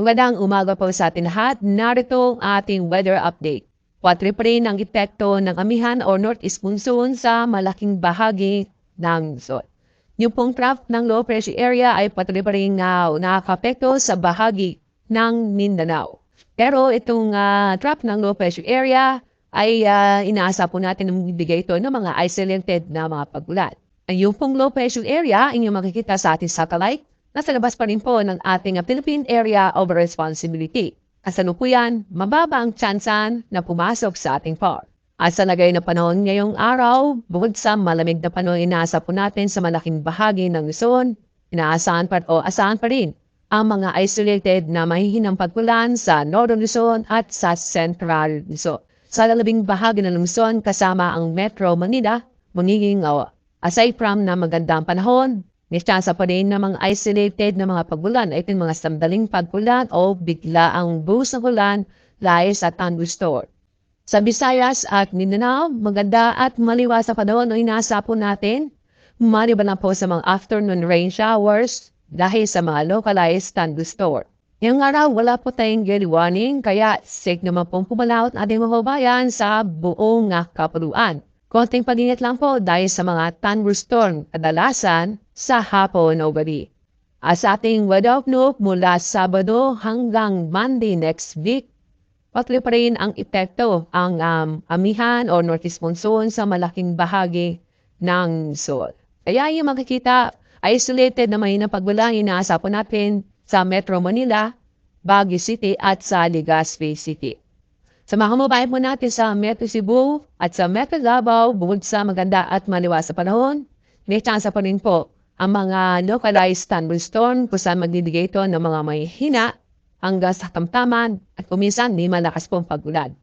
Magandang umaga po sa ating lahat. Narito ang ating weather update. Patuloy pa rin ang epekto ng amihan o northeast monsoon sa malaking bahagi ng Luzon. Yung pong trough ng low pressure area ay patuloy pa rin nakakapekto sa bahagi ng Mindanao. Pero itong trough ng low pressure area ay inaasa po natin na bibigay ito ng mga isolated na mga pagulan. Yung pong low pressure area, inyong makikita sa ating satellite, nasa labas pa rin po ng ating Philippine Area of Responsibility. Kasalukuyan, mababa ang tsansan na pumasok sa ating PAR. At sa lagay na panahon ngayong araw, bukod sa malamig na panahon inaasa po natin sa malaking bahagi ng Luzon, asahan pa rin ang mga isolated na mahihinang pagkulan sa Northern Luzon at sa Central Luzon. Sa lalabing bahagi ng Luzon kasama ang Metro Manila, magiging aside from na magandang panahon, may chance pa rin ng mga isolated na mga pagbulan ay itong mga sandaling pagbulan o bigla ang buhos ng ulan, layas at thunderstorm. Sa Visayas at Mindanao, maganda at maliwas sa panahon o inasa po natin, maliban na po sa mga afternoon rain showers dahil sa mga localized thunderstorm. Ngayong araw, wala po tayong early warning, kaya safe naman pong pumalawat ating mga bayan sa buong kapuluan. Konting pag-ingat lang po dahil sa mga thunderstorm kadalasan sa hapon o gabi. At sa ating weather outlook mula Sabado hanggang Monday next week, patuloy pa rin ang epekto ang amihan o northeast monsoon sa malaking bahagi ng Luzon. Kaya yung makikita, isolated na may napagbulang inaasa po natin sa Metro Manila, Baguio City at sa Legazpi City. Sa mga kababayan po natin sa Metro Cebu at sa Metro Davao, bukod sa maganda at maliwas sa panahon, may chance pa rin po ang mga localized thunderstorm kung saan magbibigay ito ng mga may hina hanggang sa tamtaman at kuminsan di malakas pong pagulan.